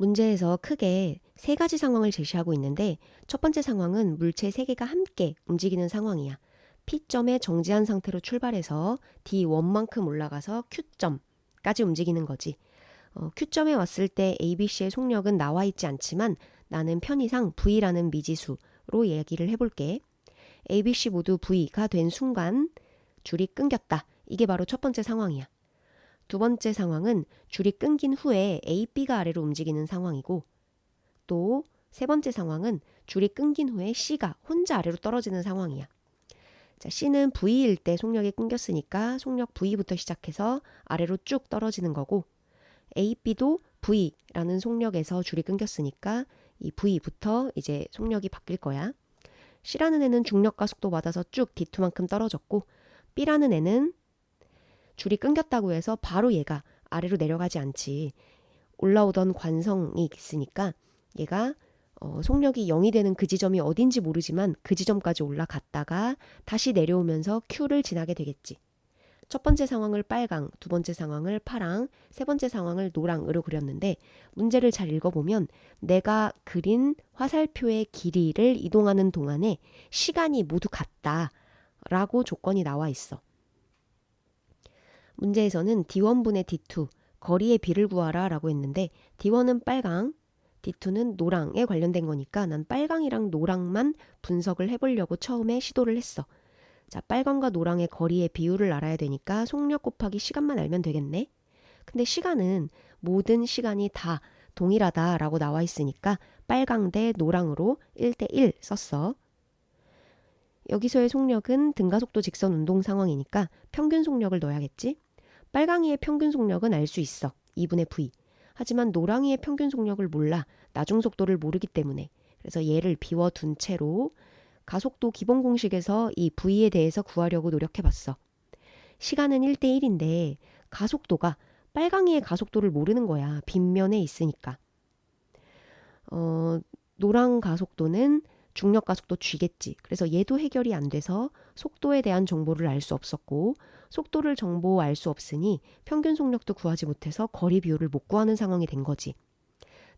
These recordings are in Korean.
문제에서 크게 세 가지 상황을 제시하고 있는데 첫 번째 상황은 물체 세 개가 함께 움직이는 상황이야. P점에 정지한 상태로 출발해서 D1만큼 올라가서 Q점까지 움직이는 거지. Q점에 왔을 때 ABC의 속력은 나와 있지 않지만 나는 편의상 V라는 미지수로 얘기를 해볼게. ABC 모두 V가 된 순간 줄이 끊겼다. 이게 바로 첫 번째 상황이야. 두 번째 상황은 줄이 끊긴 후에 A, B가 아래로 움직이는 상황이고, 또 세 번째 상황은 줄이 끊긴 후에 C가 혼자 아래로 떨어지는 상황이야. 자, C는 V일 때 속력이 끊겼으니까 속력 V부터 시작해서 아래로 쭉 떨어지는 거고, A, B도 V라는 속력에서 줄이 끊겼으니까 이 V부터 이제 속력이 바뀔 거야. C라는 애는 중력과 속도 받아서 쭉 D2만큼 떨어졌고, B라는 애는 줄이 끊겼다고 해서 바로 얘가 아래로 내려가지 않지. 올라오던 관성이 있으니까 얘가 속력이 0이 되는 그 지점이 어딘지 모르지만 그 지점까지 올라갔다가 다시 내려오면서 Q를 지나게 되겠지. 첫 번째 상황을 빨강, 두 번째 상황을 파랑, 세 번째 상황을 노랑으로 그렸는데 문제를 잘 읽어보면 내가 그린 화살표의 길이를 이동하는 동안에 시간이 모두 같다라고 조건이 나와 있어. 문제에서는 D1분의 D2, 거리의 비를 구하라 라고 했는데 D1은 빨강, D2는 노랑에 관련된 거니까 난 빨강이랑 노랑만 분석을 해보려고 처음에 시도를 했어. 자, 빨강과 노랑의 거리의 비율을 알아야 되니까 속력 곱하기 시간만 알면 되겠네. 근데 시간은 모든 시간이 다 동일하다라고 나와 있으니까 빨강 대 노랑으로 1대1 썼어. 여기서의 속력은 등가속도 직선 운동 상황이니까 평균 속력을 넣어야겠지? 빨강이의 평균 속력은 알 수 있어. 2분의 V. 하지만 노랑이의 평균 속력을 몰라. 나중 속도를 모르기 때문에. 그래서 얘를 비워둔 채로 가속도 기본 공식에서 이 V에 대해서 구하려고 노력해봤어. 시간은 1대1인데 가속도가 빨강이의 가속도를 모르는 거야. 빗면에 있으니까. 노랑 가속도는 중력 가속도 G겠지. 그래서 얘도 해결이 안 돼서 속도에 대한 정보를 알 수 없었고 속도를 정보 알 수 없으니 평균 속력도 구하지 못해서 거리 비율을 못 구하는 상황이 된 거지.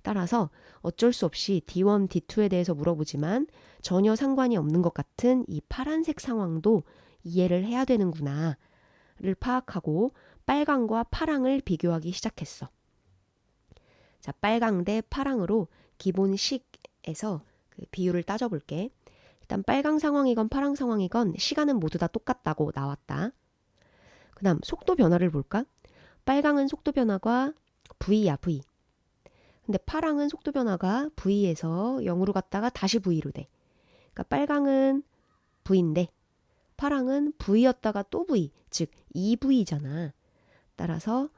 따라서 어쩔 수 없이 D1, D2에 대해서 물어보지만 전혀 상관이 없는 것 같은 이 파란색 상황도 이해를 해야 되는구나를 파악하고 빨강과 파랑을 비교하기 시작했어. 자, 빨강 대 파랑으로 기본식에서 그 비율을 따져볼게. 일단 빨강 상황이건 파랑 상황이건 시간은 모두 다 똑같다고 나왔다. 그 다음 속도 변화를 볼까? 빨강은 속도 변화가 V야, V. 근데 파랑은 속도 변화가 V에서 0으로 갔다가 다시 V로 돼. 그러니까 빨강은 V인데 파랑은 V였다가 또 V, 즉 2V잖아. 따라서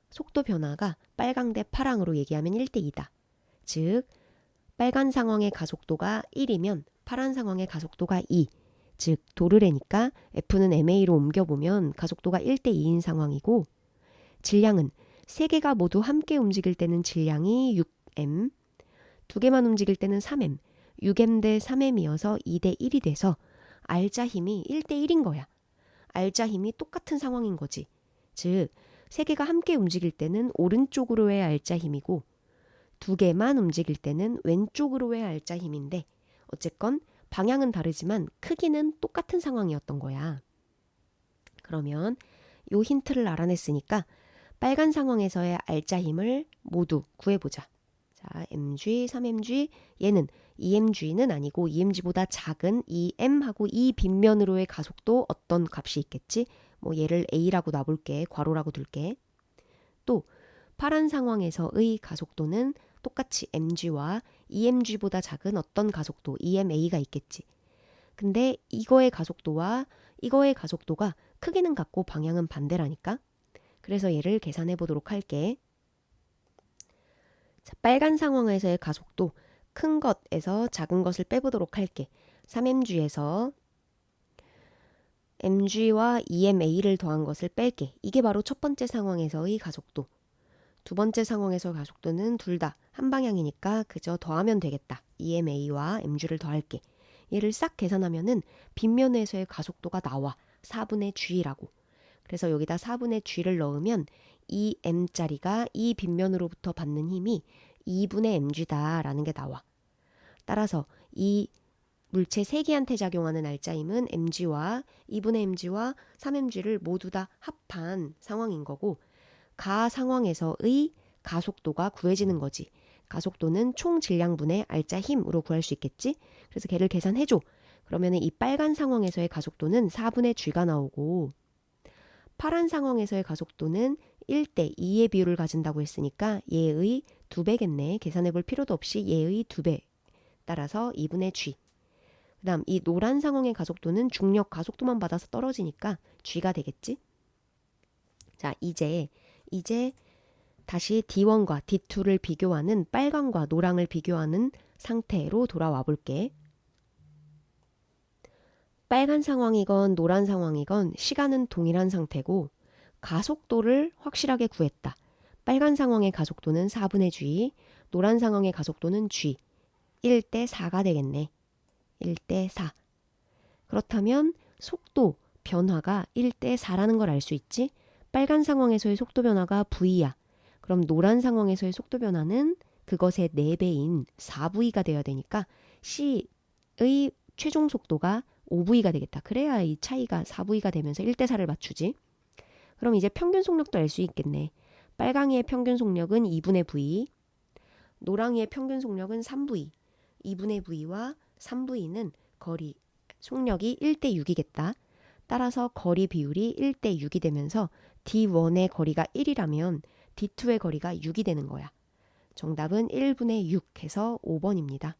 속도 변화가 빨강 대 파랑으로 얘기하면 1대2다. 즉 빨간 상황의 가속도가 1이면 파란 상황의 가속도가 2. 즉 도르래니까 F는 MA로 옮겨보면 가속도가 1대2인 상황이고 질량은 세 개가 모두 함께 움직일 때는 질량이 6m, 두 개만 움직일 때는 3m, 6m 대 3m이어서 2대1이 돼서 알자 힘이 1대1인 거야. 알자 힘이 똑같은 상황인 거지. 즉, 세 개가 함께 움직일 때는 오른쪽으로의 알자 힘이고 두 개만 움직일 때는 왼쪽으로의 알자 힘인데 어쨌건 방향은 다르지만 크기는 똑같은 상황이었던 거야. 그러면 요 힌트를 알아냈으니까 빨간 상황에서의 알자 힘을 모두 구해보자. 자, mg, 3mg, 얘는 2mg는 아니고 2mg보다 작은 2m하고 이 빗면으로의 가속도 어떤 값이 있겠지? 뭐 얘를 a라고 놔볼게. 괄호라고 둘게. 또 파란 상황에서의 가속도는 똑같이 mg와 2mg보다 작은 어떤 가속도 2ma가 있겠지. 근데 이거의 가속도와 이거의 가속도가 크기는 같고 방향은 반대라니까. 그래서 얘를 계산해 보도록 할게. 자, 빨간 상황에서의 가속도 큰 것에서 작은 것을 빼보도록 할게. 3mg에서 mg와 2ma를 더한 것을 뺄게. 이게 바로 첫 번째 상황에서의 가속도. 두 번째 상황에서 가속도는 둘 다 한 방향이니까 그저 더하면 되겠다. 2ma와 mg를 더할게. 얘를 싹 계산하면은 빗면에서의 가속도가 나와. 4분의 g라고. 그래서 여기다 4분의 g를 넣으면 이 m짜리가 이 빗면으로부터 받는 힘이 2분의 mg다라는 게 나와. 따라서 이 물체 3개한테 작용하는 알짜힘은 mg와 2분의 mg와 3mg를 모두 다 합한 상황인 거고, 가 상황에서의 가속도가 구해지는 거지. 가속도는 총 질량분의 알짜힘으로 구할 수 있겠지? 그래서 걔를 계산해줘. 그러면 이 빨간 상황에서의 가속도는 4분의 g가 나오고, 파란 상황에서의 가속도는 1대 2의 비율을 가진다고 했으니까 얘의 2배겠네. 계산해 볼 필요도 없이 얘의 2배. 따라서 2분의 g. 그 다음 이 노란 상황의 가속도는 중력 가속도만 받아서 떨어지니까 g가 되겠지? 자, 이제 다시 D1과 D2를 비교하는 빨강과 노랑을 비교하는 상태로 돌아와 볼게. 빨간 상황이건 노란 상황이건 시간은 동일한 상태고 가속도를 확실하게 구했다. 빨간 상황의 가속도는 4분의 g, 노란 상황의 가속도는 g. 1대 4가 되겠네. 1대 4. 그렇다면 속도 변화가 1대 4라는 걸 알 수 있지? 빨간 상황에서의 속도 변화가 v야. 그럼 노란 상황에서의 속도 변화는 그것의 4배인 4v가 되어야 되니까 C의 최종 속도가 5v가 되겠다. 그래야 이 차이가 4v가 되면서 1대 4를 맞추지. 그럼 이제 평균 속력도 알 수 있겠네. 빨강이의 평균 속력은 2분의 v, 노랑이의 평균 속력은 3v. 2분의 v와 3v는 거리, 속력이 1대 6이겠다. 따라서 거리 비율이 1대 6이 되면서 D1의 거리가 1이라면 D2의 거리가 6이 되는 거야. 정답은 1분의 6 해서 5번입니다.